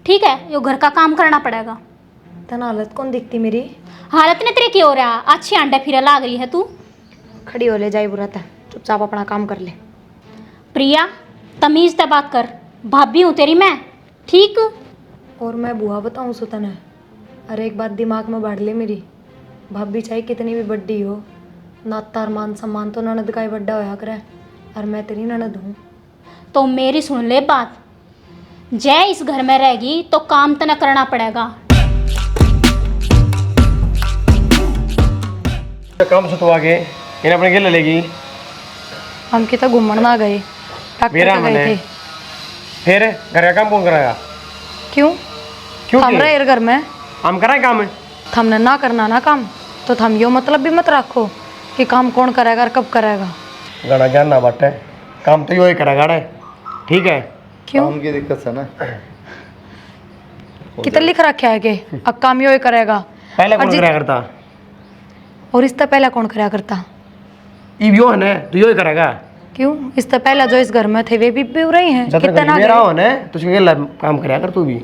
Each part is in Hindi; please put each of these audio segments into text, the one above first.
ठीक है, यो घर का काम करना पड़ेगा। तन हालत कौन दिखती मेरी? हालत ने तेरे की हो रहा, अच्छी अंडे फिरे लाग रही है तू। खड़ी हो ले जाई बुरा था, चुपचाप अपना काम कर ले। प्रिया, तमीज से बात कर, भाभी हूँ तेरी मैं, ठीक। और मैं बुआ बताऊँ सुतन है? अरे एक बात दिमाग में बढ़ ले मेरी, भाभी चाहे कितनी भी बड्डी हो, नाता और मान सम्मान तो ननद का ही बड्डा होया करे, और मैं तेरी ननद हूँ। तो मेरी सुन ले बात, जय इस घर में रहेगी तो काम तो न करना पड़ेगा। काम से तो आगे इन्हें अपने के ले लेगी। हम कितना घूमन ना गए, डॉक्टर का गए थे। फिर घर का काम कौन कराएगा? क्यों? क्यों हम रहे घर में, हम कराए काम है। हमने ना करना ना काम, तो हम यो मतलब भी मत रखो कि काम कौन करेगा और कब करेगा। गाना ज्ञान ना बाटे, काम तो यो ही करेगा रे, ठीक है। क्यों? काम की दिक्कत है ना, कितना लिख रखा है कि अब काम यो ही करेगा। पहले कौन कराया करता? और इससे पहले कौन कराया करता? यो है ना, तो यो ही करेगा। क्यों? इससे पहले जो इस घर में थे वे भी रही हैं, कितना मेरा हो ना, तो काम कराया कर तू भी।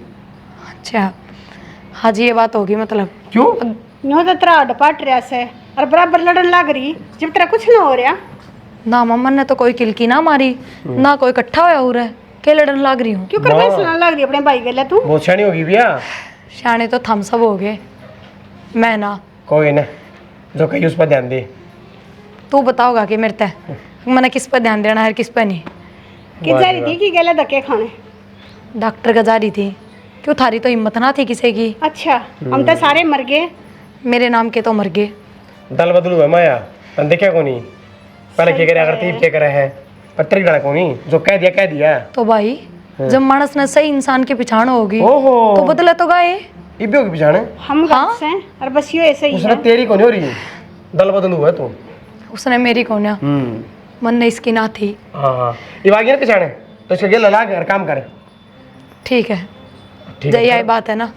अच्छा हाँ जी, ये बात होगी मतलब। क्यों? नो तो तेरा डपाट रहा से और बराबर लड़न लाग रही, जब तेरा कुछ ना हो रहा ना। मम्मा ने तो कोई किलकी ना मारी ना, कोई इकट्ठा होया हो रहा है, के लड़न लाग रही हूँ। क्यों कर सुना लाग रही अपने भाई गले तू? बहुत शानी होगी भैया। शाने तो थम सब हो गए, मैं ना। कोई ना, जो कहीं उस पर ध्यान दे। तू बताओगा कि मेरे तय मैंने किस पर ध्यान देना है किस पर नहीं। कि जा रही थी कि गले धक्के खाने? डॉक्टर का जा रही थी। क्यों? थारी तो हिम्मत ना थी किसी की। अच्छा, हम तो सारे मर गए। मेरे नाम के तो मर गए। दल बदलू है माया, देखा को नहीं पहले क्या करे करती क्या करे है, पत्थर डाला को नहीं, जो कह दिया कह दिया। तो भाई जब मानस ने सही इंसान की पिछाण होगी ओहो, तो बदले तो गए। इब्बे की पिछाड़ हम गलत से और बस यो ऐसे ही उसने है। तेरी को नहीं हो रही, दल बदलू है तू। उसने मेरी कोन्या, मन ने इसकी ना थी। हाँ हाँ, ये बाकी ना पिछाड़े तो इसके गेल लगा कर काम करे। ठीक है, ठीक जय है, यही बात है ना,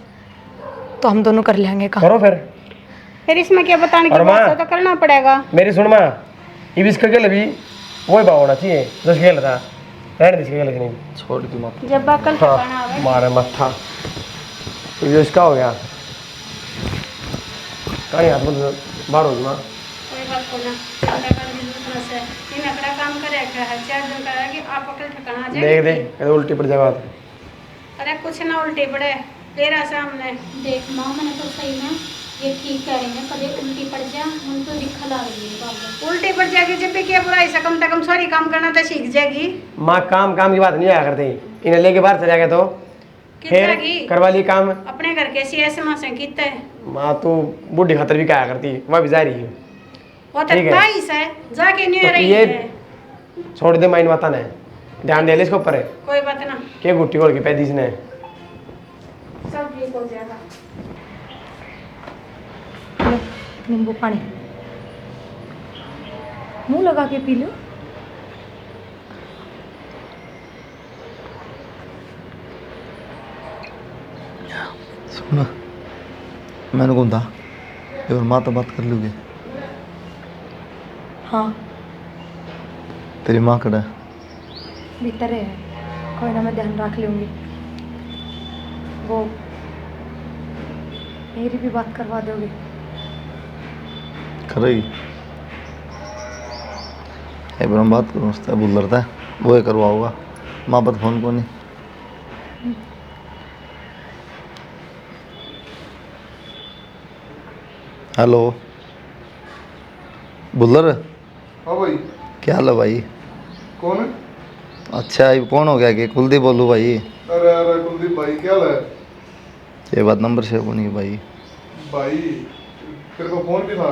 तो हम दोनों कर लेंगे काम। करो फिर इसमें क्या बताने की और बात माँ, है, तो करना पड़ेगा। मेरी सुन माँ, ये इसका गेल भी वही भाव होना चाहिए जो इसका गेल था, रहने दे इसका गेल नहीं। छोड़ की मत। जब कल हाँ, मारे मत्था ये इसका हो गया कहीं हाथ में बाहर होगी माँ। कोई बात को ना, चिंता करने की जरूरत से इन अकड़ा काम करेगा है, 4 दिन करेगी आप अकल ठिकाना आ देख जाएगी। देख ये उल्टी पड़ जाएगा। अरे कुछ ना उल्टी पड़े तेरा सामने। देख माँ, मैंने तो सही में ये ठीक कह रही है, कभी उल्टी पड़ जा मन तो दिक्कत आ रही है बाबू। उल्टी पड़ जाएगी जब भी क्या बुराई से कम से कम सॉरी काम करना तो सीख जाएगी। माँ काम काम की बात नहीं आया करती, इन्हें लेके बाहर चला गया तो फिर करवा ली काम। अपने घर के सी ऐसे माँ से कीते है माँ तू बूढ़ी खातर भी क्या करती, वह भी जा रही है। वो तो ठीक है। भाई से जाके नहीं तो रही ये है। छोड़ दे माइन माता ने, ध्यान दे ले इसके ऊपर है कोई बात ना, के गुट्टी गोल की पैदी ने। सब ठीक हो जाएगा। लो नींबू पानी मुंह लगा के पी लो। सुन, मैंने कौन था और माँ तो बात कर लोगे। हाँ तेरी माँ कड़ा भीतर है, कोई ना, मैं ध्यान रख लूँगी। वो मेरी भी बात करवा दोगे? करेगी एक बार हम बात करूँ उससे बोल रहा था वो ही करवाऊंगा, माँ पर फोन को नहीं। हेलो बुल्लर। हाँ भाई। क्या हाल है भाई? कौन है? अच्छा ये कौन हो गया कि कुलदीप बोलूँ भाई। अरे अरे कुलदीप भाई क्या हाल है? ये बात नंबर सेव होनी है भाई। भाई तेरे को फोन भी था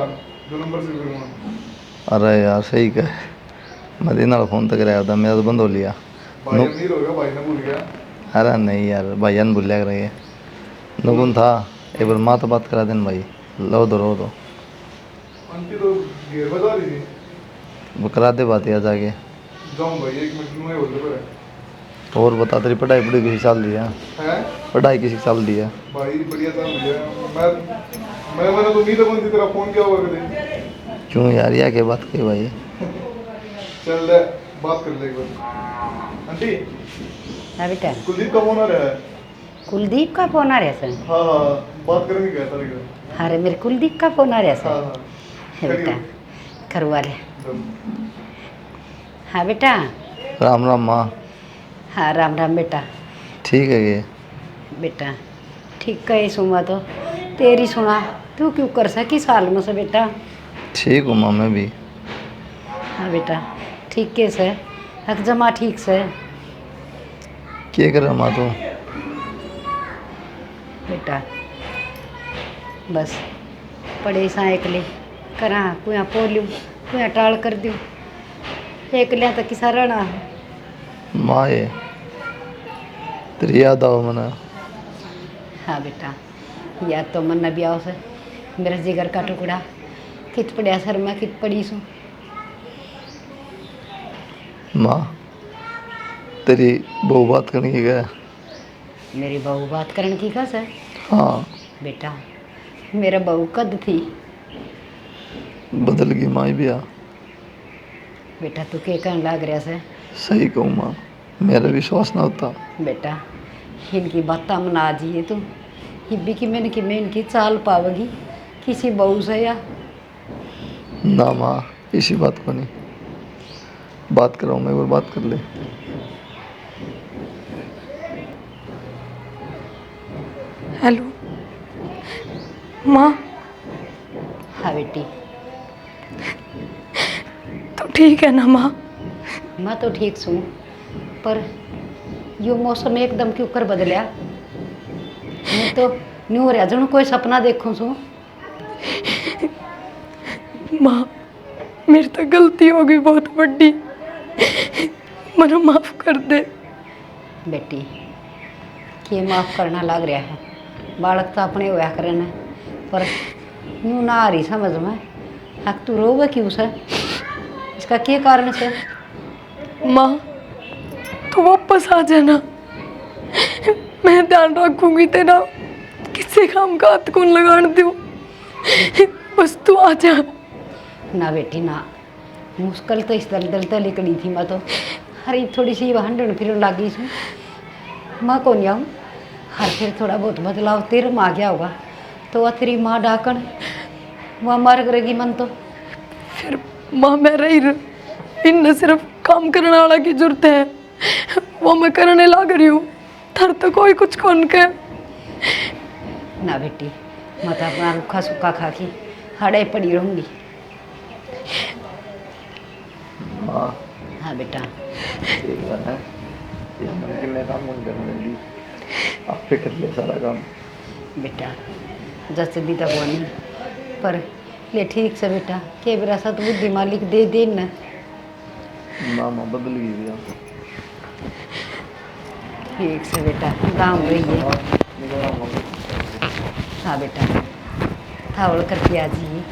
जो नंबर से करूँगा। अरे यार सही कह, मदीना वाला फ़ोन तक कराया था, मेरा तो बंद हो लिया। भाई अमीर हो गया, भाई ने भूल गया। अरे नहीं यार भाईया ने भूलिया कर रही है, नुकुन था एक बार माँ तो बात करा देना भाई। लो दो आंटी तो घेर बजा रही थी। वो करा दे बात यार जाके। जाऊँ भाई 1 मिनट में बोलते पर और बता तेरी पढ़ाई पढ़ी किसी साल दी है? है पढ़ाई किसी साल दी है? भाई बढ़िया था मुझे। मैंने तो उम्मीद है कौन सी तेरा फोन किया हुआ कभी। क्यों यार यह क्या बात कही भाई? चल ले बात कर ले एक बार। आंटी हाँ बेटा, कुलदीप का फोन आ रहा है। कुलदीप का फोन आ रहा है? हाँ हाँ बात करेंगे क्या तरीका? अरे मेरे कुलदीप का फोन आ रहा हाँ है हाँ बेटा। करिए। करवा ले। हाँ बेटा। राम राम माँ। हाँ राम राम बेटा। ठीक है ये। बेटा ठीक कहे सुमा तो तेरी सुना तू क्यों कर सकी साल में से बेटा। ठीक हूँ माँ मैं भी। हाँ बेटा ठीक कैसे हक जमा ठीक से क्या कर रहा माँ तू? बेटा बस पढ़े सा एकले करा कुया पोलियो कुया टाल कर दियो एकलिया तक किसा रहना। माँ ये तेरी याद आओ मना। हाँ बेटा याद तो मन भी आओ से मेरा जिगर का टुकड़ा कित पड़िया सर में कित पड़ी सू। माँ तेरी बहू बात करने की गया? मेरी बहू बात करने की कस है? हाँ बेटा मेरा बहू कद थी बदल गई माँ भी। आ बेटा तू के कहने लग रहा से? सही कहूँ माँ मेरा विश्वास ना होता। बेटा इनकी बातें मना जिए तू हिब्बी की मैंने कि मैं इनकी चाल पावेगी किसी बहू से या? ना माँ इसी बात को नहीं बात कराऊँ मैं एक बार बात कर ले। हेलो माँ। हाँ बेटी तो ठीक है ना माँ? मैं तो ठीक छूँ पर यो मौसम एकदम क्यों कर बदलिया मैं तो न्यू हो रहा जणु कोई सपना देखूँ छूँ। माँ मेरी तो गलती हो गई बहुत बड़ी मना माफ कर दे। बेटी के माफ़ करना लग रहा है बालक तो अपने होया करे न पर यूँ ना आ रही समझ में हक तू रोवे क्यों से इसका क्या कारण से? माँ तू वापस आ जाना मैं ध्यान रखूंगी तेरा किसी काम का हाथ कौन लगाने दूँ बस तू आ जा। ना बेटी ना मुश्किल तो इस दलदल तो निकली थी मैं तो हरी थोड़ी सी हंडन फिर लगी थी मैं कौन आऊँ हर फिर थोड़ा बहुत बदलाव तेरे में आ गया होगा तो वह तेरी माँ डाकन वह मर करेगी मन तो फिर माँ मैं रही इन सिर्फ काम करने वाला की जरूरत है वो मैं करने लग रही हूँ थर तो कोई कुछ कौन के। ना बेटी मैं तो अपना रूखा सूखा खा के हड़े पड़ी रहूँगी। माँ हाँ बेटा एक बात है ये हमने मैं काम कौन करने दी आप पे कर ले सारा काम। बेटा जस दी तक वो नहीं पर ले ठीक से बेटा के बेरा साथ बुद्धि मालिक दे दे न। माँ माँ बदल गई भैया। ठीक से बेटा दाम रही है। हाँ बेटा थावड़ करके आ जी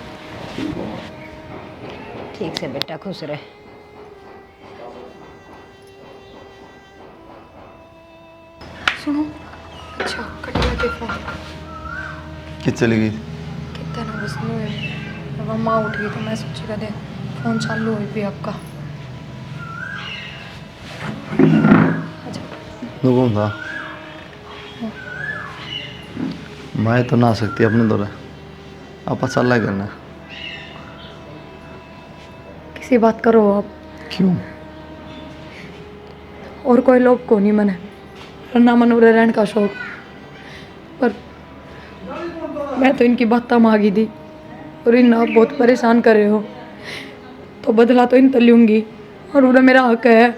ठीक से बेटा खुश रहे। सुनो अच्छा कटिया के फोन कि चली गई? कितना ना बस नो है अब माँ उठ गई तो मैं सोचेगा दे फोन चालू हुई भी आपका। कौन था? मैं तो ना आ सकती अपने दौरे आप चल करना। किसी बात करो आप। क्यों? और कोई लोग को नहीं मने ना मन उरे रहने का शौक पर मैं तो इनकी बातें मांगी थी और इन आप बहुत परेशान कर रहे हो तो बदला तो इन तलूंगी और उरे मेरा हक है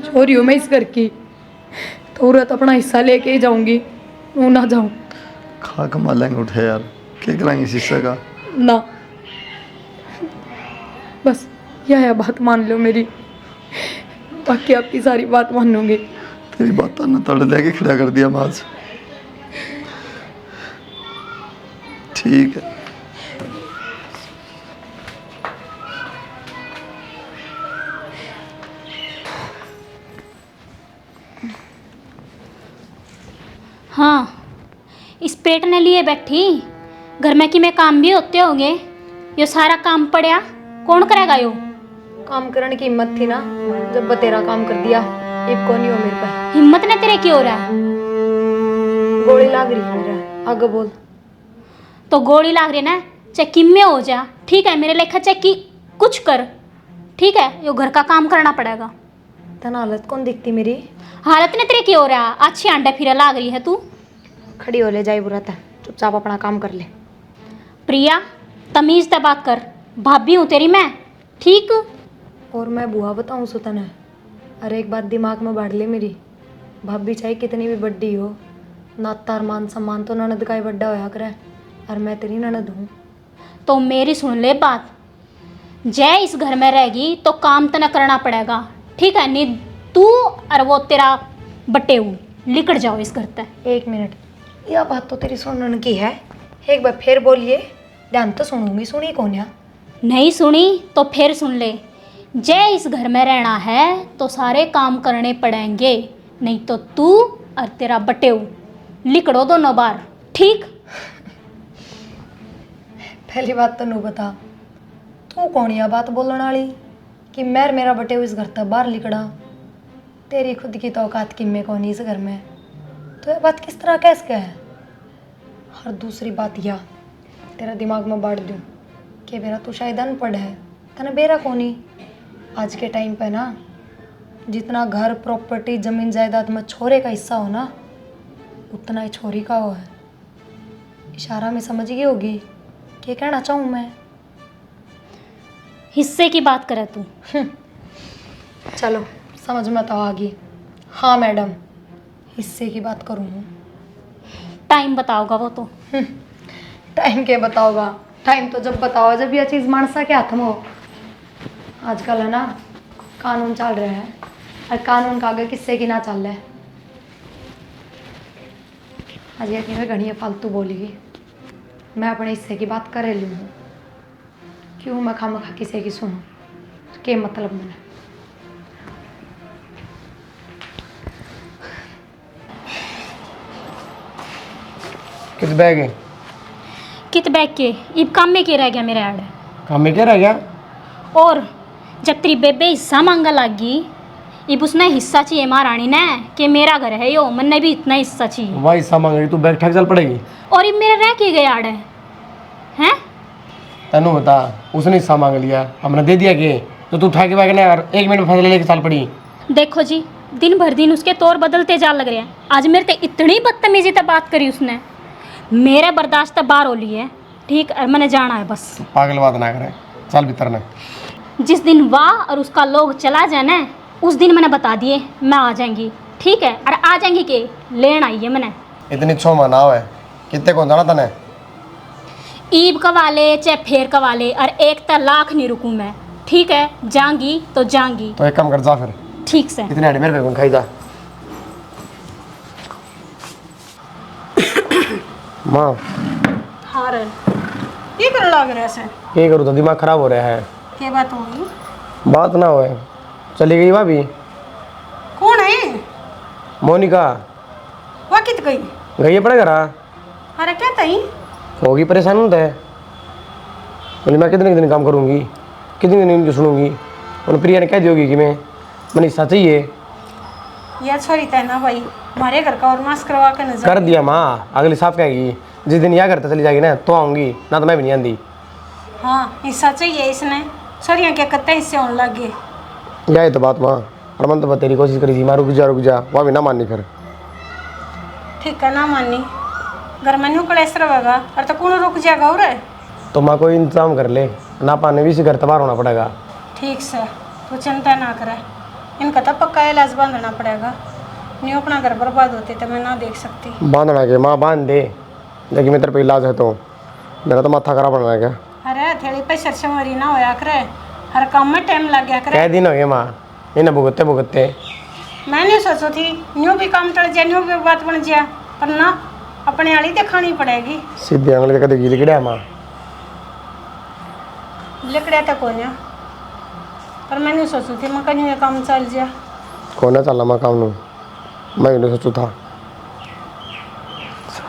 चोरी हो मैं इस घर की तो उरे तो अपना हिस्सा लेके ही जाऊंगी वो ना जाऊं। खा कमा लेंगे उठे यार क्या कराएंगे शीशे का? ना बस यह है बात मान लो मेरी बाकी आपकी सारी बात मानूंगी। तेरी बात ना तड़ लेके खड़ा कर दिया माज। ठीक है हाँ इस पेट ने लिए बैठी घर में कि मैं काम भी होते होंगे यो सारा काम पड़ा कौन करेगा यो? काम करने की हिम्मत थी ना जब तेरा काम कर दिया अब कौन ही हो मेरे पे। हिम्मत ने तेरे की हो रहा है लाग रही है मेरा, आगे बोल। तो गोली लाग रही है ना, चाहे किम्मे हो जा, ठीक है, मेरे लेखा चाहे कि कुछ कर, ठीक है, यो घर का काम करना पड़ेगा। तन हालत कौन दिखती मेरी? हालत ने तेरे की हो रहा, अच्छी अंडा फिरा लाग रही है तू। खड़ी हो ले जाई बुरा था, चुपचाप अपना काम कर ले। प्रिया, तमीज से बात कर, भाभी हूँ तेरी मैं, ठीक। और मैं बुआ बताऊँ सुतन है, अरे एक बात दिमाग में बाढ़ ले मेरी, भाभी चाहे कितनी भी बड्डी हो, नातार मान सम्मान तो ननद का ही बड्डा होया करे, और मैं तेरी ननद हूँ। तो मेरी सुन ले बात, जय इस घर में रहेगी तो काम तो न करना पड़ेगा, ठीक है, नहीं तू और वो तेरा बटेऊ लिकड़ जाओ इस घर तक। एक मिनट, यह बात तो तेरी सुनने की है, एक बार फिर बोलिए, ध्यान तो सुनूंगी, सुनी कौन या? नहीं सुनी तो फिर सुन ले, जय इस घर में रहना है तो सारे काम करने पड़ेंगे, नहीं तो तू और तेरा बटेऊ लिकड़ो दोनों बार, ठीक। पहली बात तो नू बता, तू कौन या बात बोलने वाली कि मैं मेरा बटे इस घर तक बाहर लिकड़ा? तेरी खुद की तो औकात कि मैं कौन इस घर में, तो ये बात किस तरह कैसे क्या है? और दूसरी बात यह तेरा दिमाग में बांट दूँ कि मेरा तू शायद अनपढ़ है, तना बेरा कौनी। आज के टाइम पे ना जितना घर प्रॉपर्टी जमीन जायदाद में छोरे का हिस्सा हो ना, उतना ही छोरी का हो है। इशारा में समझ गई होगी क्या कहना चाहूँ मैं? हिस्से की बात करे तू। चलो समझ में तो आ गई। हाँ मैडम, हिस्से की बात करूँ। टाइम बताओगा वो तो। टाइम के बताओगा? टाइम तो जब बताओ जब यह चीज़ मानसा के हाथ में हो। आजकल है ना कानून चल रहा है, और कानून का आगे किससे की ना चल रहा है। आज ये नहीं घनी फालतू बोली, मैं अपने हिस्से की बात कर रही हूँ, क्यों मैं खामखा किसी की सुनूं? के मतलब मैंने किस बैग है? कित बैग के इब काम में के रह गया मेरे आड़े। काम में क्या रह गया? और जब तेरी बेबे हिस्सा मांगा लागी, इब उसने हिस्सा चाहिए महारानी ने कि मेरा घर है यो, मन्ने भी इतना हिस्सा चाहिए। वही हिस्सा मांगेगी तू, बैग ठग चल पड़ेगी। और इब मेरे रह के गए आड़े हैं। तनु बता, उसने हिस्सा मांग लिया, हमने दे दिया कि तो तू ठग बैग ने यार 1 मिनट में फैसला लेके चल पड़ी। देखो जी, दिन भर दिन उसके तौर बदलते जा लग रहे हैं। आज मेरे ते इतनी बदतमीजी से बात करी उसने, मेरे बर्दाश्त बार हो ली है, ठीक। और मैंने जाना है बस। पागल बात ना करे, चल भीतर ने। जिस दिन वाह और उसका लोग चला जाए ना, उस दिन मैंने बता दिए मैं आ जाएंगी, ठीक है। और आ जाएंगी के लेन आई है मैंने। इतनी छो मनाव है, कितने कौन जाना तने? ईब कवाले चाहे फेर कवाले, और एक तक लाख नहीं रुकूं मैं, ठीक है। जाऊंगी तो जाऊंगी। तो एक काम कर, जा फिर, ठीक से। इतने हड्डी मेरे पे खाई जा। माँ हाँ रे, ये कर लग रहा है? क्या करूँ, तो दिमाग खराब हो रहा है। क्या बात होगी? बात ना होए, चली गई भाभी। कौन है? मोनिका वह कित गई? गई है पड़े घरा, अरे क्या तई? होगी परेशान होता है। बोली मैं कितने दिन काम करूँगी, कितने दिन इनकी सुनूंगी। उन्हें प्रिया ने कह दी होगी कि मैंने हिस्सा चाहिए। यह छोरी तय ना भाई, हमारे घर का और मास करवा के नजर कर दिया माँ, अगली साफ कहेगी जिस दिन यह करते चली जाएगी ना तो आऊँगी, ना तो मैं भी नहीं आंदी। हाँ हिस्सा चाहिए इसने, छोरियाँ क्या कत्ते हिस्से होने लग गए। यही तो बात माँ, और मन तो तेरी कोशिश करी थी माँ रुक जा, वह भी ना माननी फिर। ठीक है ना मानी, घर में न्यू कलेस रहेगा और तो कौन रुक जाएगा और? तो माँ कोई इंतजाम कर ले, ना पाने भी इसी घर तबार होना पड़ेगा। ठीक से, तू चिंता ना करे, इनका तो पक्का इलाज बांधना पड़ेगा। न्यू अपना घर बर्बाद होते तो मैं ना देख सकती। बांधना के माँ बांध दे, लेकिन मेरे पे इलाज है तो मेरा तो माथा खराब होना है क्या? अरे थोड़ी पे सरसमरी ना होया करे, हर काम में टाइम लग गया करे। कई दिन हो गए माँ इन्हें भुगतते। मैं नहीं सोचो थी न्यू भी काम टल जाए, न्यू भी बात बन जाए, पर ना अपने आली दिखानी पड़ेगी। सीधे आंगल के कदे गिर गिड़ा माँ, लिकड़े तो कोई ना, पर मैं नहीं सोचू थी मैं कहीं ये काम चल जाए। कौन चलना माँ काम नू, मैं नहीं सोचू था।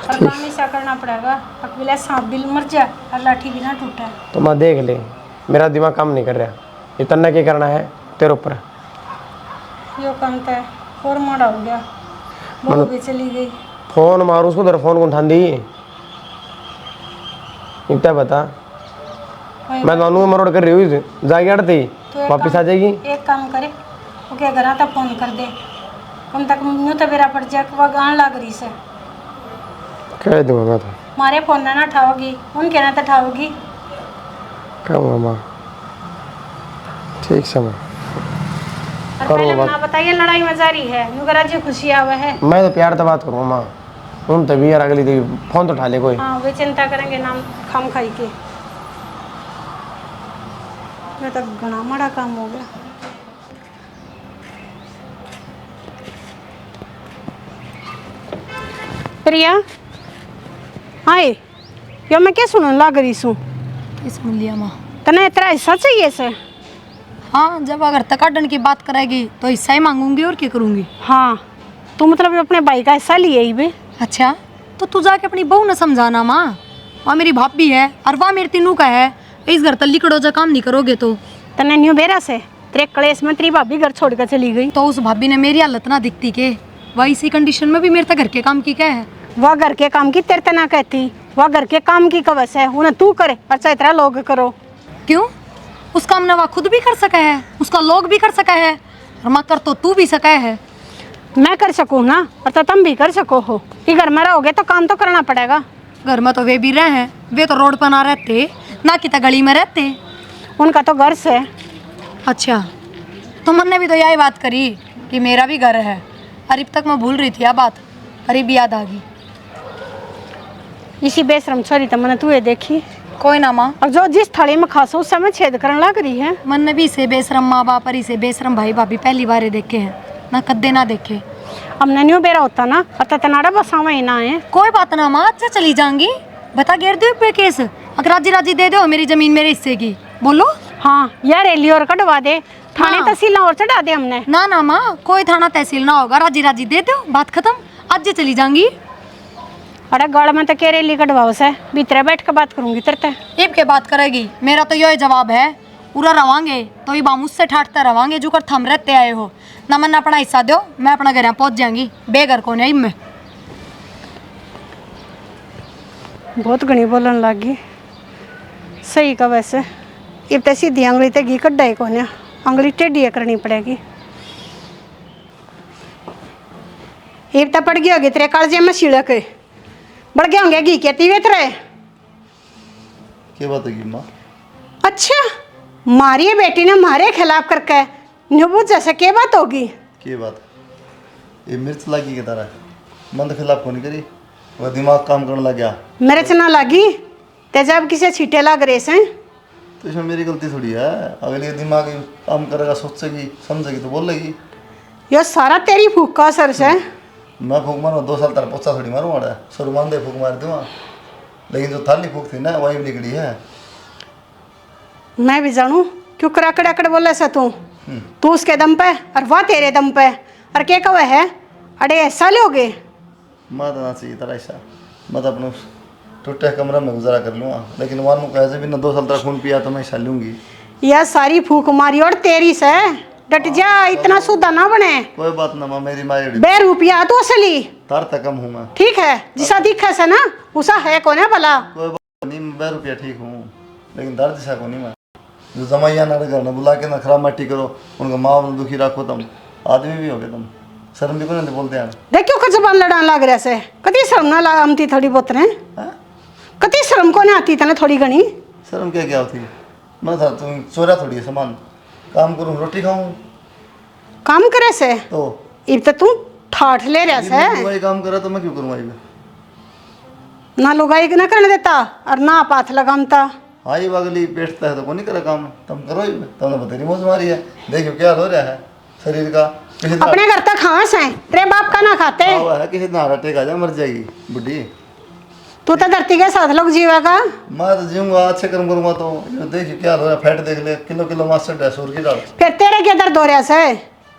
पर काम ऐसा करना पड़ेगा, अकेला सांप भी मर जाए और लाठी भी ना टूटे। तो माँ देख ले, मेरा दिमाग काम नहीं कर रहा, इतना क्या करना है तेरे ऊपर। यो काम तो और मोड़ा हो गया, बहू भी चली गई। फोन मारो उसको, तेरा फोन कौन उठा दी? इतना बता। मैं दोनों में मरोड़ कर रही हूँ, जाएगी अड़ती तो एक वापिस आ जाएगी। एक काम करे, ओके घर आता फोन कर दे, कम तक यूँ तो बेरा पड़ जाए, वह गान लग रही से। कह दूंगा मैं तो। मारे फोन ना उठाओगी, उनके ना तो उठाओगी। कहूँगा माँ, ठीक से माँ। और पहले ना बताइए लड़ाई में जारी है, नुकरा जी खुशी आवे है। मैं तो प्यार से बात करूँगा माँ, उन तभी यार अगली थी फोन तो उठा ले कोई। हाँ वे चिंता करेंगे नाम खाम खाई के। मैं तो घना माड़ा काम हो गया। प्रिया, हाय, यो मैं क्या सुनने लग रही हूँ? ये सुन लिया माँ। तने इतना हिस्सा चाहिए से? हाँ, जब अगर तकाडन की बात करेगी तो हिस्सा ही मांगूंगी और क्या करूँगी। हाँ, तू मतलब अपने भाई का हिस्सा लिए ही बे? अच्छा, तो तू जाके अपनी बहू ने समझाना माँ, वहाँ मेरी भाभी है और वहाँ मेरी तीनू का है। इस घर तल्ली कड़ो जा काम नहीं करोगे तो तने न्यू बेरा से तेरे कलेश में तेरी भाभी घर छोड़ कर चली गई। तो उस भाभी ने मेरी हालत ना दिखती के, वह इसी कंडीशन में भी मेरे तक घर के काम की क्या है। वह घर के काम की तेरे ना कहती, वह घर के काम की कवस है, उन्हें तू करे और चाहे तेरा लोग करो। क्यों? उस काम ने वह खुद भी कर सका है, उसका लोग भी कर सका है, और माँ कर तो तू भी सका है। मैं कर सकूँ ना, और तो तुम भी कर सको हो। कि घर में रहोगे तो काम तो करना पड़ेगा। घर में तो वे भी रहे हैं, वे तो रोड पर ना रहते, ना कि तो गली में रहते। उनका तो घर से। अच्छा, तो मन ने भी तो यही बात करी कि मेरा भी घर है, और अब तक मैं भूल रही थी यह बात, अरे याद आ गई। इसी बेशरम छोरी तो मैंने तू ये देखी। कोई ना माँ, और जो जिस थाली में खासो उस समय छेद करने लग रही है। मन ने भी इसे बेशरम माँ बाप और इसे बेशरम भाई भाभी पहली बार देखे हैं, ना कद्दे ना देखे। हमने न्यू बेरा होता ना, और तो तनाड़ा बसावा ही ना है। कोई बात ना माँ, अच्छा चली जाऊंगी। बता घेर दो पे केस, अगर राजी राजी दे दो मेरी जमीन मेरे हिस्से की, बोलो। हाँ यार, रैली और कटवा दे, थाने हाँ। तहसील और चढ़ा दे हमने। ना ना माँ, कोई थाना तहसील ना होगा, राजी राजी दे दो, बात खत्म, आज ही चली जाऊंगी। अरे गढ़ में तो क्या रैली कटवाओ से, भीतर बैठ के बात करूंगी तेरे ते। इब के बात करेगी, मेरा तो यही जवाब है, पूरा रवांगे तो ये बामूस से ठाटते रवांगे जो कर थम रहते आए हो। ना मन अपना हिस्सा दो, मैं अपना घर पहुंच जाऊंगी, बेघर को नहीं मैं। बहुत घनी बोलन लगी, सही का वैसे। इब तो सीधी अंगली ते घी कड्डा ही कोने, अंगली टेढ़ी करनी पड़ेगी। इब तो पड़ गई होगी तेरे कालजे में छिड़क, बढ़ गए होंगे घी के तीवे तेरे। क्या बात है माँ? अच्छा, मारी बेटी ने मारे खिलाफ करके नुबू जैसे क्या बात होगी? क्या बात? ये मिर्च लगी की तरह मन तो खिलाफ कौन करी, वह दिमाग काम करने लग गया। मेरे से ना लगी तेजाब किसे छीटे लग रहे से। तो इसमें मेरी गलती थोड़ी है, अगर ये दिमाग काम करेगा, सोचेगी समझेगी तो बोलेगी। यो सारा तेरी फूक का असर से। मैं फूक मारूँ 2 साल तक पोचा थोड़ी मारूँ, अड़ा शुरू मान दे फूक मार दूँगा, लेकिन जो थाली फूक थी ना वही भी निकली है। मैं भी जानू क्यों कराकड़ अकड़ बोले से तू उसके दम पे और वह तेरे दम पे, और क्या कवे है अरे ऐसा लोगे। मैं तो ना चाहिए तरह ऐसा, मैं तो अपने टूटे कमरे में गुजारा कर लूँगा, लेकिन वन को ऐसे भी ना 2 साल तक खून पिया तो मैं ऐसा लूँगी। यह सारी फूक मारी और तेरी से डट जा, इतना सुधा ना बने। कोई बात ना माँ, मेरी माँ बे रुपया तो असली तार तक कम हूँ मैं। ठीक है, जिसा दिखे से ना उसा है कौन है भला। कोई बात नहीं, मैं 2 रुपया ठीक हूँ, लेकिन दर्द जैसा को नहीं मैं। जो जमाइया ना घर ना बुला के ना खराब मट्टी करो, उनका माँ दुखी रखो, तुम आदमी भी हो गए, तुम शर्म भी को नहीं बोलते हैं। देखियो का जबान लड़ान लग रहा से, कति शर्म ना आमती थोड़ी बहुत ने, हाँ? कति शर्म को नहीं आती तने थोड़ी घनी। शर्म क्या होती? मैं था तुम चोरा थोड़ी है सामान, काम करूँ रोटी खाऊँ काम करे से तो इब तो तू ठाठ ले रहा से। वही काम करा तो मैं क्यों करूँ? ना लुगाई ना करने देता और ना पाथ लगामता। हाँ ये अगली पेटता है तो कौन नहीं करे काम, तुम करो ही, तुमने बतेरी मौज मारी है, देखो क्या हो रहा है शरीर का। किसी दिन अपने घर तक खावे से, तेरे बाप का ना खाते। हुआ है किसी दिन हार्ट अटैक आ जाए मर जाएगी बुढ़ी। तू तो धरती के साथ लोग जीवेगा। मैं तो जीऊँगा, अच्छे कर्म करूँगा तो देखिए क्या हो रहा है, फैट देख ले, किलो किलो मास्टर है सूर की डाल। फिर तेरे क्या दर्द हो रहा से?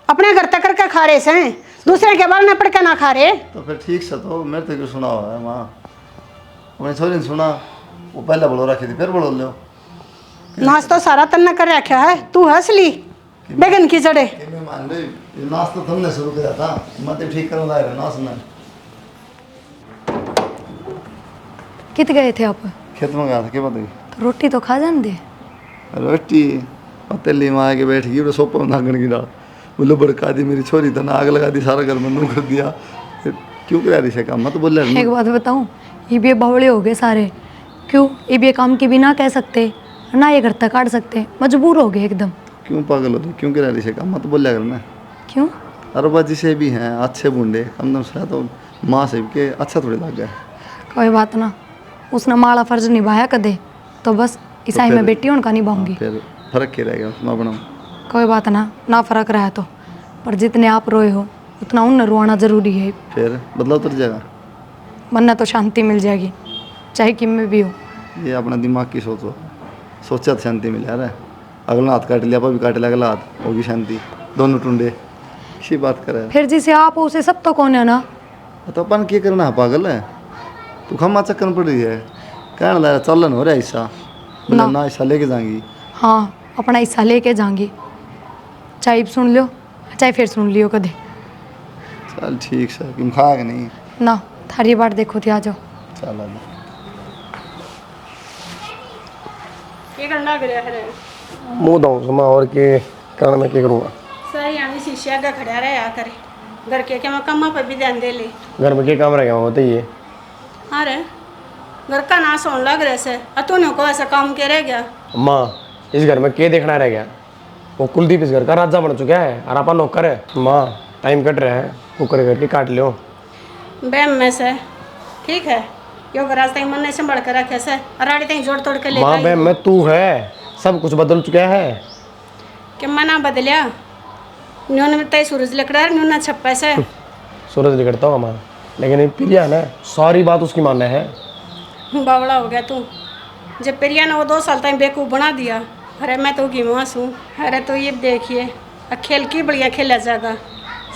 अपने घर तक करके खा रहे से, दूसरे के बारे में पढ़ के ना खा रहे। तो फिर ठीक से तो मेरे तो क्यों सुना हुआ है माँ, अपनी छोरी ने सुना, वो पहले बोलो रखी थी फिर बोलो लो। नाच तो सारा तन्ना कर रखा है, तू हंसली बेगन की जड़े। मान लो ये नाच तो तुमने शुरू किया था, मैं तो ठीक करने लाया नाच में। कित गए थे आप? खेत में गया था, क्या बताइए? तो रोटी तो खा जान दे। रोटी पतेली में आके बैठ गई, सोफा में नागन गिरा, बोले भड़का दी मेरी छोरी, तो आग लगा दी, सारा घर में नू कर दिया। फिर क्यों करा रही से काम? मैं तो बोल रहा एक बात बताऊं, ये बावड़े हो गए सारे। क्यों ये काम की भी ना कह सकते, ना ये घर तक काट सकते, मजबूर हो गए एकदम। क्यों पागल हो रही, क्यों करा रही से काम? मैं तो बोल करना। क्यों? अरबा जी से भी हैं अच्छे बूढ़े, कम दम से तो माँ से के अच्छा थोड़ी लग गया। कोई बात ना, उसने माड़ा फर्ज निभाया कदे, तो बस ईसाई फिर- में बेटी उनका निभाऊंगी। फिर फर्क क्या रहेगा उसमें अपना? कोई बात ना फर्क रहा तो, पर जितने आप रोए हो उतना उन रोना जरूरी है। फिर बदलाव उतर जाएगा। वरना तो शांति मिल जाएगी, चाहे किम में भी हो। ये अपना दिमाग की सोचो, सोचा तो शांति मिल रहा है। अगला हाथ काट लिया, भी काट लिया, अगला हाथ होगी शांति, दोनों टुंडे किसी बात करे। फिर जिसे आप हो उसे सब तो कौन है ना। तो अपन क्या करना है, पागल है तू? खम्मा चक्कर पड़ रही है, कहना ला चलन हो रहा है हिस्सा, बोला ना हिस्सा लेके जाएंगी। हाँ, अपना हिस्सा लेके जाएंगी, चाहे सुन लो चाहे फिर सुन लियो कदे। चल ठीक है, तुम खाएगा नहीं? ना थारी बात देखो थी, आ जाओ। चल ये करना गया है मुँह दूँ समा और के कारण मैं क्या करूँगा? सही आने शीशे आगे खड़ा रहे आ करे घर के क्या मैं कम्मा पर भी ध्यान दे ले। घर में क्या काम रह गया बताइए? अरे घर का नाश होने लग रहे से तूने को ऐसा काम के रह गया। माँ इस घर में क्या देखना रह गया? वो कुलदीप इस घर का राजा बन चुका है और अपन नौकर है। माँ टाइम कट रहा है, कुकर करके काट लो। बैम में से ठीक है, यो गराज तक मन नहीं संभाल कर रखे से अराड़ी तक जोड़ तोड़ के ले माँ बहन में तू है, सब कुछ बदल चुका है। कि मना बदलिया न्यून में तय सूरज लकड़ा न्यून छप्पे से सूरज निकलता हूँ माँ, लेकिन प्रिया ना सारी बात उसकी मानना है। बावड़ा हो गया तू। जब प्रिया ने वो 2 साल तक बेवकूफ़ बना दिया, अरे मैं तो गिमवास हूँ। अरे तो ये देखिए खेल की बढ़िया खेला जाएगा,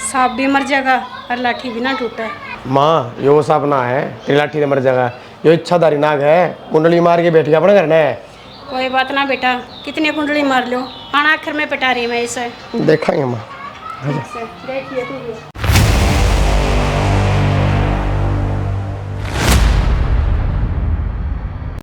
सांप भी मर जाएगा और लाठी भी ना टूटा। माँ यो सपना है, तेरी लाठी से मर जाएगा। यो इच्छाधारी नाग है, कुंडली मार के बैठ गया अपने घर में। कोई बात ना बेटा, कितनी कुंडली मार लो, आना आखिर में पिटा रही मैं इसे। देखेंगे माँ। देखिए तू भी।